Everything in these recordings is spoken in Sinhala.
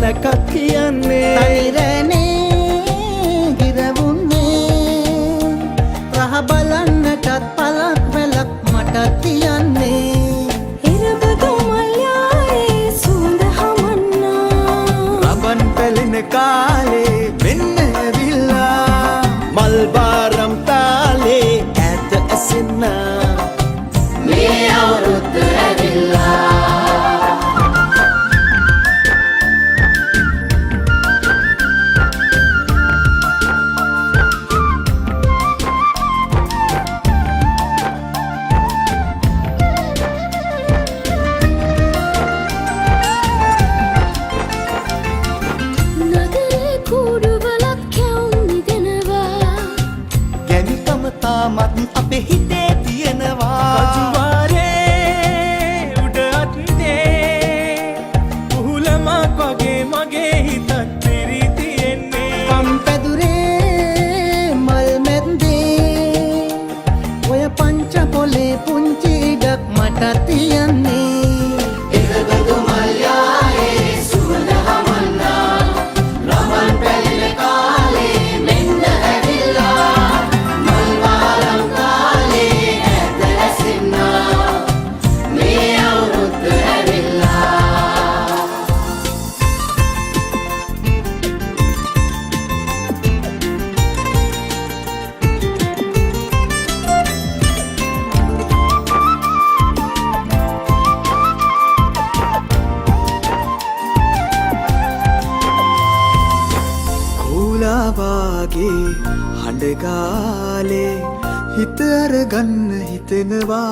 නැකත් කියන්නේ තනිරනේ ගිරවුන්නේ රහ බලන්නටත් පලක් වැලක් මට තියන්නේ ඉරබදු මල්යායේ සුවඳ හමන්නා රබන් පැලෙන කාලේ වෙන්න ඇවිල්ලා මල් බාරම් තාලේ ඈත ඇසෙන්නා මේ අවුරුද්ද ඇවිල්ලා මත් අපේ හිතේ තියෙනවා රජුවාරේ උඩ අත්නේ උහුලමක් වගේ මගේ හිතත් පිරි තියෙන්නේ පම්පැදුරේ මල් මැද්දේ ඔය පංච පොලේ පුංචි ඉඩක් මට තියන්නේ ඉරබදු මල්යායේ සුවඳ හමන්නා රමන් පැලින කාලේ මෙන්න ඇවිල්ලා වාගේ හඬගාලේ හිත අරගන්න හිතෙනවා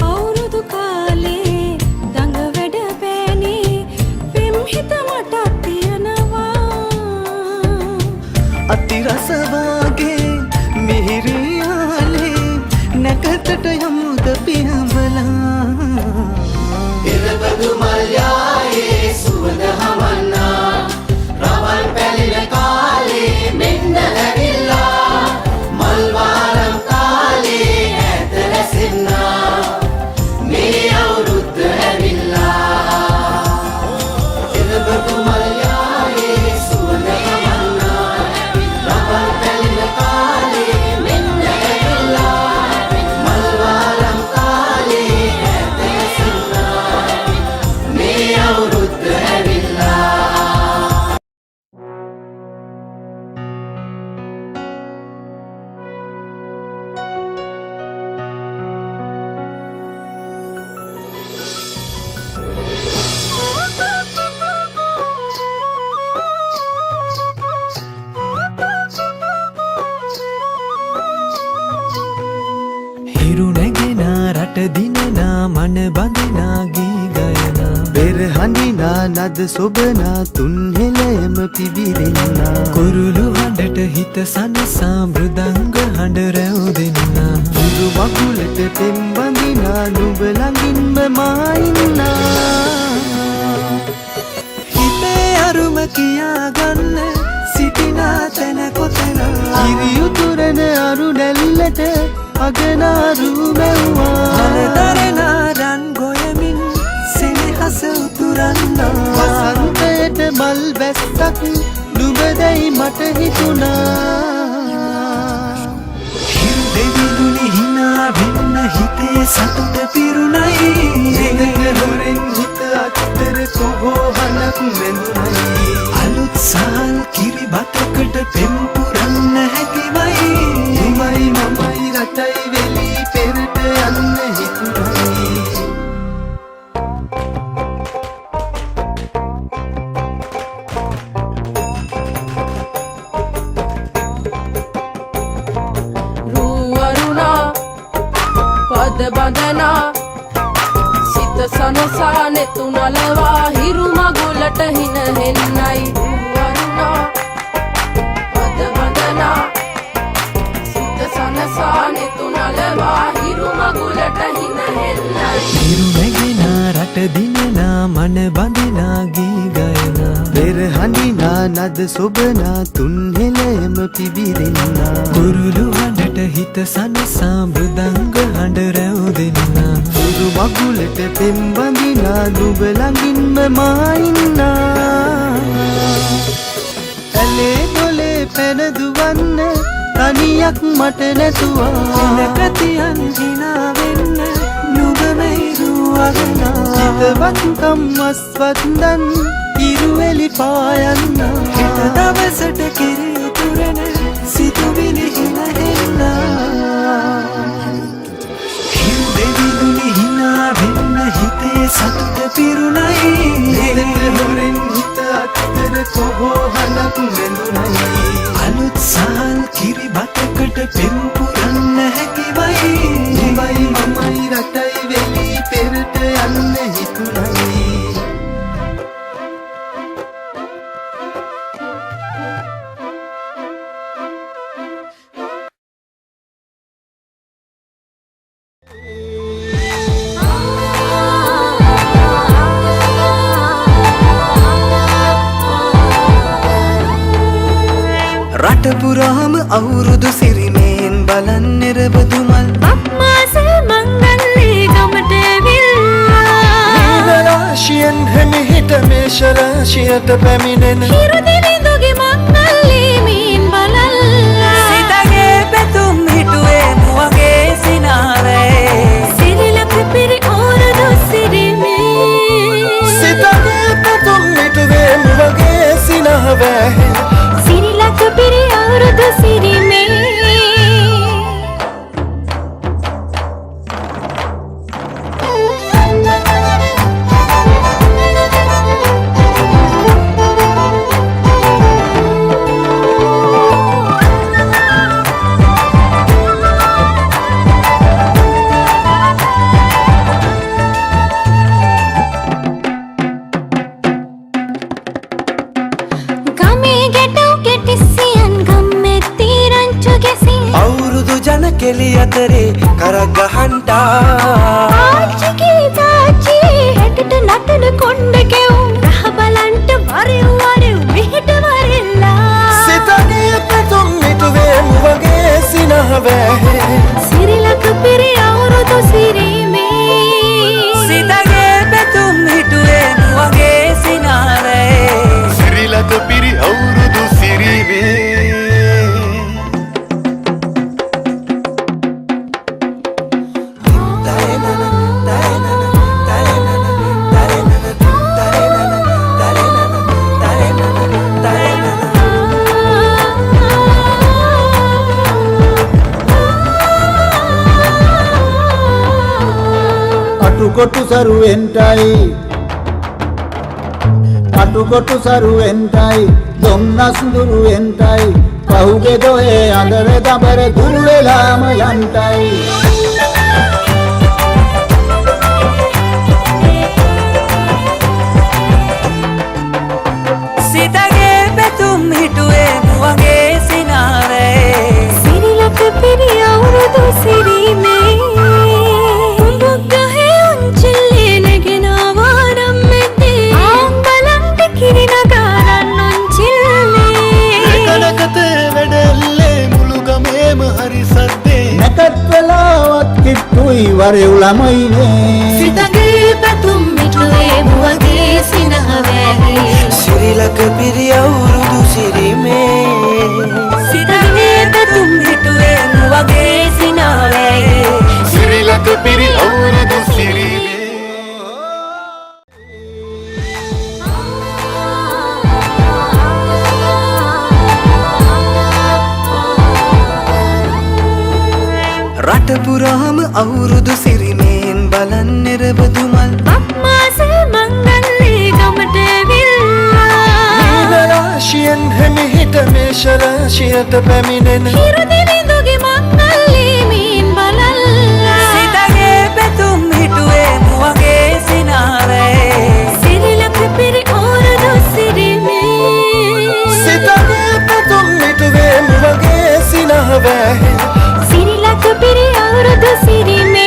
අවුරුදු කාලේ දඟ වැඩ පෑනේ පෙම් හිත මට තියනවා අති රස වාගේ මිහිරියාලේ නැකතට යමුද පියඹලා ඉරබදු මල්යායේ සුවඳ හමන්නා රවල් පැලින කාලේ මෙන්න ඇවිල්ලා මල් වාරම් කාලේ ඈත රැසෙන්නා මේ අවුරුද්ද ඇවිල්ලා ඉරබදු මල්යායේ සුවඳ හමන්නා රවල් පැලින කාලේ මෙන්න ඇවිල්ලා මල් වාරම් කාලේ ඈත රැසෙන්නා මේ අවුරුද්ද ඇවිල්ලා රට දිනනා මන බඳනා ගී ගයනා පෙරහඬිනා නද සොබනා තුන් හෙළයම පිබිරෙන්නා කුරුළු හඬට හිත සනසා මෘදංග හඬ රැව් දෙන්නා මුදු වකුලට පෙම් බඳිනා නුඹ ළඟින්ම මා ඉන්නා හිතේ අරුම කියාගන්න සිටිනා තැන කොතන ඉරි උතුරන අරු නැල්ලට අගනාරු මැව්වා නලදරනා රන් ගොයමින් සෙනෙහස උතුරන්නා වසන්තයට මල් වැස්සක් නුඹදැයි මට හිතුණා හිරු දෙවිඳුනි හිනා වෙන්න හිතේ සතුට පිරුණයි දෙගන හොරෙන් හිත අත්තර කොහොහනක් නැඳුනයි අලුත් සාල් කිරි බතකට පෙම් පුරන්න හැකිවයි උමයි මමයි රටයි වෙලි පෙරට යන්න හිතුනයි රුවරුණා පද බඳනා සිත සනසා නෙතු නලවා හිරු මගුලට හින හෙන්නයි රුවරුණා පද බඳනා සිත සනසා නෙතු නලවා හිරු මගුලට හින හෙන්නයි හිරු නැගෙනා රට දිනනා මන බඳනා ගී ගයනා පෙරහඬිනා නද සොබනා තුන් හෙළයම පිබිරෙන්නා කුරුළු හඬට හිත සනසා මෘදංග හඬ රැව් දෙන්නා මුදු වකුලට පෙම් බඳිනා නුඹ ළඟින්ම මා ඉන්නා ඇලේ දොලේ පැන දුවන්න තනියක් මට නැතුවා නැකතියන් හිනා වෙන්න නුඹ මෙහිරුවගනා හිතවත්කම් අස්වත්දන් ඉරුවෙලි පායන්න හිත දවසට කිරි උතුරන සිතුවිලි හිනහෙන්නා හින්දෙවිදුනි හිනා වෙන්න හිතේ සතුට පිරුණයි හෙලට හොරෙන් හිත අත්තර කොහෝ හලක් නැඳුනයි අලුත් සහල් කිරි බතකට පෙම් පුරන්න හැකිවයි නුඹයි මමයි රටයි වෙලි පෙරට යන්න හිතුනයි රට පුරාම අවුරුදු සිරිමේන් බලන් නිරබදු මල් පක්මාසල් මංගල්ලේ ගමට ඇවිල්ලා රාශියෙන් හැමිහිට මේෂ රාශියට පැමිණෙන හිරුදිරිඳුගේ මංගල්ලේ මීන් බලල්ලා සිතගේ පැතුම් හිටුවේ මුවගේ සිනාරේ සිරිලක පිරි ඕරදු සිරිමේ සිතගේ පැතුම් හිටුවේ මුවගේ සිනහවැහ සිරිලක පිරි අවුරුදු සිරිමේ කෙලි අතරේ කරක් ගහන්ටා ආච්චිගේ තාච්චියේ හැටට නටන කොණ්ඩ කෙවුම් රහ බලන්ට වරෙව් වරෙව් මෙහෙට වරෙල්ලා සිතගේ පැතුම් හිටුවේ මුවගේ සිනහවැහ සිරිලක පිරි අවුරුදු සිරිමේ සිතගේ පැතුම් හිටුවේ මුවගේ සිනාරේ සිරිලක පිරි අවුරුදු සිරිමේ අටුකොටු සරුවෙන්ටයි දොම්නස් දුරුවෙන්ටයි පහුගේ දොයේ අඳර දබර දුරු වෙලාම යන්ටයි සිතගේ පැතුම් හිටුවේ මුවගේ සිනාරේ සිරිලක පිරි අවුරුදු සිරිමේ නැකත්වලාවත් කිට්ටුයි වරෙව් ළමයිනේ සිතගේ පැතුම් මිටුවේ මුවගේ සිනහවැහි සිරිලක පිරි අවුරුදු සිරිමේ සිතගේ පැතුම් හිටුවේ මුවගේ සිනාරේ සිරිලක පිරි අවුරුදු සිරිමේ රට පුරාම අවුරුදු සිරිමේන් බලන් නිරබදු මල් පක්මාසල් මංගල්ලේ ගමට ඇවිල්ලා රාශියෙන් හැමිහිට මේෂ රාශියට පැමිණෙන හිරුදිරිඳුගේ මංගල්ලේ මීන් බලල්ලා සිතගේ පැතුම් හිටුවේ මුවගේ සිනාරේ සිරිලක පිරි ඕරදු සිරිමේ සිතගේ පැතුම් හිටුවේ මුවගේ සිනහවැහ සිරිලක පිරි අවුරුදු සිරිමේ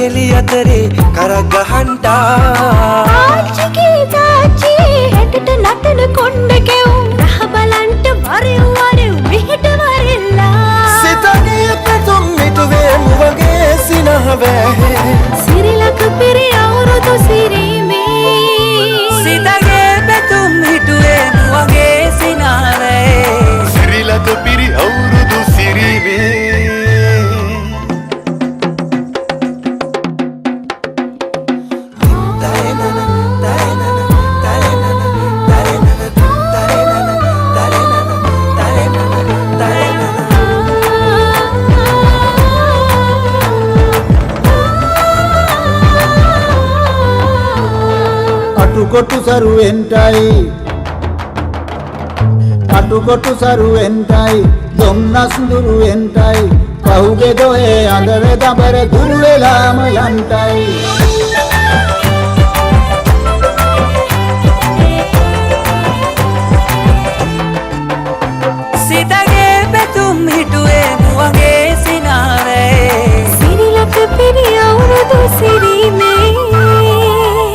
කෙලි අතරේ කරක් ගහන්ටා ආච්චිගේ තාච්චි හැටට නටන කොණ්ඩ කෙවුම් රහ බලන්ට වරෙව් වරෙව් මෙහෙට වරෙල්ලා සිතගේ පැතුම් මිටුවේ මුවගේ සිනහවැහේ සිරිලක පිරි අවුරුදු සිරිමේ සිතගේ පැතුම් හිටුවේ මුවගේ සිනහවැහේ සිරිලක පිරි අවුරුදු සිරිමේ අටුකොටු සරුවෙන්ටයි දොම්නස් දුරුවෙන්ටයි පහුගේ දොහේ අඳර දබර දුරු වෙලාම යන්ටයි සිතගේ පැතුම් හිටුවේ මුවගේ සිනාවේ සිරිලක පිරි අවුරුදු සිරිමේ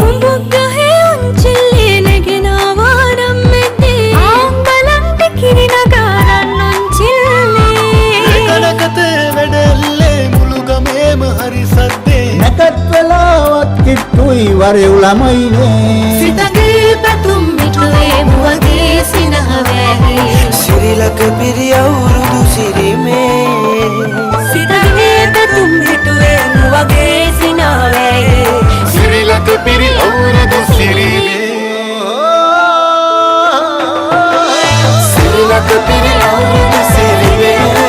උඹගහේ උන්චිල්ලේ නැගෙන වාරම් මෙතේ ආම්බලන්ට කිරිනගාරන් උන්චිල්ලේ කනකතේ වැඩල්ලේ මුළු ගමේම හරි සද්දේ නැකත් වෙලාවත් කිට්ටුයි වරෙව් ළමයිනේ සිතගේ පැතුම් මිටුවේ මුවගේ සිනහවැහේ සිරිලක පිරි අවුරුදු සිරිමේ සිතගේ පැතුම් මිටුවේ මුවගේ සිනහවැහේ සිරිලක පිරි අවුරුදු සිරිමේ සිරිලක පිරි අවුරුදු සිරිමේ